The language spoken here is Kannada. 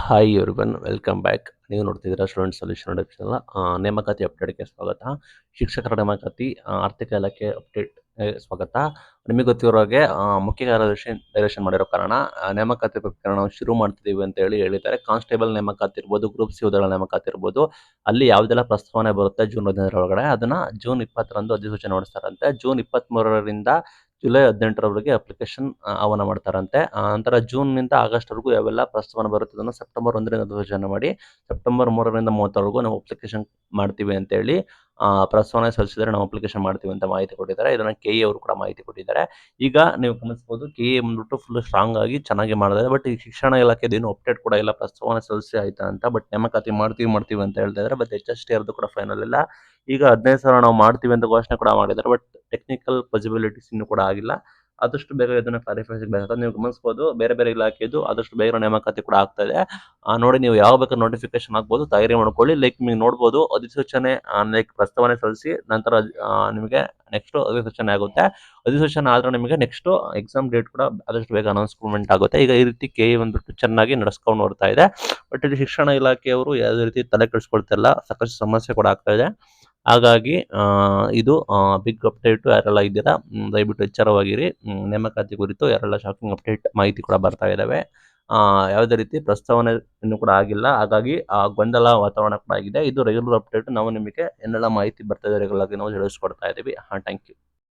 Hi everyone welcome back. ನೀವು ನೋಡ್ತಿದ್ದೀರಾ ಸ್ಟೂಡೆಂಟ್ ಸೊಲ್ಯೂಷನ್ ಯೂಟ್ಯೂಬ್ ಚಾನಲ್. ನೇಮಕಾತಿ ಅಪ್ಡೇಟ್ಗೆ ಸ್ವಾಗತ. ಶಿಕ್ಷಕರ ನೇಮಕಾತಿ ಆರ್ಥಿಕ ಇಲಾಖೆ ಅಪ್ಡೇಟ್ಗೆ ಸ್ವಾಗತ. ನಿಮಗೆ ಗೊತ್ತಿರೋ ಹಾಗೆ ಮುಖ್ಯ ಕಾರ್ಯದರ್ಶಿ ಡೈರೆಕ್ಷನ್ ಮಾಡಿರೋ ಕಾರಣ ನೇಮಕಾತಿ ಪ್ರಕ್ರಿಯೆ ನಾವು ಶುರು ಮಾಡ್ತಿದ್ದೀವಿ ಅಂತ ಹೇಳಿದ್ದಾರೆ. ಕಾನ್ಸ್ಟೇಬಲ್ ನೇಮಕಾತಿ ಇರ್ಬೋದು, ಗ್ರೂಪ್ ಸಿ ಹುದ್ದೆಗಳ ನೇಮಕಾತಿ ಇರ್ಬೋದು, ಅಲ್ಲಿ ಯಾವುದೆಲ್ಲ ಪ್ರಸ್ತಾವನೆ ಬರುತ್ತೆ ಜೂನ್ 15 ಒಳಗಡೆ ಅದನ್ನ ಜೂನ್ 20ರಂದು ಅಧಿಸೂಚನೆ ಹೊರಡಿಸ್ತಾರಂತೆ. ಜೂನ್ 23ರಿಂದ ಜುಲೈ 18ರವರೆಗೆ ಅಪ್ಲಿಕೇಶನ್ ಆಹ್ವಾನ ಮಾಡ್ತಾರಂತೆ. ನಂತರ ಜೂನ್ನಿಂದ ಆಗಸ್ಟ್ವರೆಗೂ ಯಾವೆಲ್ಲ ಪ್ರಸ್ತಾವನೆ ಬರುತ್ತೆ ಅದನ್ನು ಸೆಪ್ಟೆಂಬರ್ 1ರಿಂದ ಅಧಿಸೂಚನೆ ಮಾಡಿ ಸೆಪ್ಟೆಂಬರ್ 3ರಿಂದ 30ರವರೆಗೂ ನಾವು ಅಪ್ಲಿಕೇಶನ್ ಮಾಡ್ತೀವಿ ಅಂತೇಳಿ ಪ್ರಸ್ತಾವನೆ ಸಲ್ಲಿಸಿದರೆ ನಾವು ಅಪ್ಲಿಕೇಶನ್ ಮಾಡ್ತೀವಿ ಅಂತ ಮಾಹಿತಿ ಕೊಟ್ಟಿದ್ದಾರೆ. ಇದನ್ನು ಕೆ ಎ ಅವರು ಕೂಡ ಮಾಹಿತಿ ಕೊಟ್ಟಿದ್ದಾರೆ. ಈಗ ನೀವು ಗಮನಿಸಬಹುದು, ಕೆ ಎ ಬಂದ್ಬಿಟ್ಟು ಫುಲ್ ಸ್ಟ್ರಾಂಗ್ ಆಗಿ ಚೆನ್ನಾಗಿ ಮಾಡಿದ್ದಾರೆ. ಬಟ್ ಈ ಶಿಕ್ಷಣ ಇಲಾಖೆದು ಏನು ಅಪ್ಡೇಟ್ ಕೂಡ ಇಲ್ಲ, ಪ್ರಸ್ತಾವನೆ ಸಲ್ಲಿಸಿ ಆಯ್ತಾ ಅಂತ. ಬಟ್ ನೇಮಕಾತಿ ಮಾಡ್ತೀವಿ ಅಂತ ಹೇಳ್ತಾ ಇದ್ದಾರೆ. ಬಟ್ HST ಅವ್ರದ್ದು ಕೂಡ ಫೈನಲ್ ಇಲ್ಲ. ಈಗ 15,000 ನಾವು ಮಾಡ್ತೀವಿ ಅಂತ ಘೋಷಣೆ ಕೂಡ ಮಾಡಿದ್ದಾರೆ. ಬಟ್ ಟೆಕ್ನಿಕಲ್ ಪಾಸಿಬಿಲಿಟೀಸ್ ಇನ್ನೂ ಕೂಡ ಆಗಿಲ್ಲ. ಆದಷ್ಟು ಬೇಗ ಇದನ್ನ ಕ್ಲಾರಿಫೈ ಸಿಗಬೇಕು. ನೀವು ಗಮನಿಸಬಹುದು, ಬೇರೆ ಬೇರೆ ಇಲಾಖೆದು ಆದಷ್ಟು ಬೇಗ ನೇಮಕಾತಿ ಕೂಡ ಆಗ್ತಾ ಇದೆ. ನೋಡಿ, ನೀವು ಯಾವ ಬೇಕಾದ್ರೆ ನೋಟಿಫಿಕೇಶನ್ ಆಗ್ಬೋದು, ತಯಾರಿ ಮಾಡ್ಕೊಳ್ಳಿ. ಲೈಕ್ ನೀವು ನೋಡ್ಬೋದು, ಅಧಿಸೂಚನೆ ಲೈಕ್ ಪ್ರಸ್ತಾವನೆ ಸಲ್ಲಿಸಿ ನಂತರ ನಿಮಗೆ ನೆಕ್ಸ್ಟ್ ಅಧಿಸೂಚನೆ ಆಗುತ್ತೆ. ಅಧಿಸೂಚನೆ ಆದ್ರೆ ನಿಮಗೆ ನೆಕ್ಸ್ಟ್ ಎಕ್ಸಾಮ್ ಡೇಟ್ ಕೂಡ ಆದಷ್ಟು ಬೇಗ ಅನೌನ್ಸ್ಮೆಂಟ್ ಆಗುತ್ತೆ. ಈಗ ಈ ರೀತಿ ಕೆ ಬಂದ್ಬಿಟ್ಟು ಚೆನ್ನಾಗಿ ನಡೆಸ್ಕೊಂಡು ಬರ್ತಾ ಇದೆ. ಬಟ್ ಇಲ್ಲಿ ಶಿಕ್ಷಣ ಇಲಾಖೆಯವರು ಯಾವುದೇ ರೀತಿ ತಲೆ ಕೆಡಿಸ್ಕೊಳ್ತಾ ಇಲ್ಲ. ಸಾಕಷ್ಟು ಸಮಸ್ಯೆ ಕೂಡ ಆಗ್ತಾ ಇದೆ. ಹಾಗಾಗಿ ಇದು ಬಿಗ್ ಅಪ್ಡೇಟ್. ಯಾರೆಲ್ಲ ಇದ್ದೀರಾ ದಯವಿಟ್ಟು ಎಚ್ಚರವಾಗಿರಿ. ನೇಮಕಾತಿ ಕುರಿತು ಯಾರೆಲ್ಲ ಶಾಕಿಂಗ್ ಅಪ್ಡೇಟ್ ಮಾಹಿತಿ ಕೂಡ ಬರ್ತಾ ಇದ್ದಾವೆ. ಯಾವುದೇ ರೀತಿ ಪ್ರಸ್ತಾವನೆ ಇನ್ನೂ ಕೂಡ ಆಗಿಲ್ಲ. ಹಾಗಾಗಿ ಗೊಂದಲ ವಾತಾವರಣ ಕೂಡ ಆಗಿದೆ. ಇದು ರೆಗ್ಯುಲರ್ ಅಪ್ಡೇಟ್. ನಾವು ನಿಮಗೆ ಏನೆಲ್ಲ ಮಾಹಿತಿ ಬರ್ತಾ ಇದೆ ರೆಗ್ಯುಲರ್ ಆಗಿ ನಾವು ತಿಳಿಸ್ಕೊಡ್ತಾ ಇದ್ದೀವಿ. Thank you.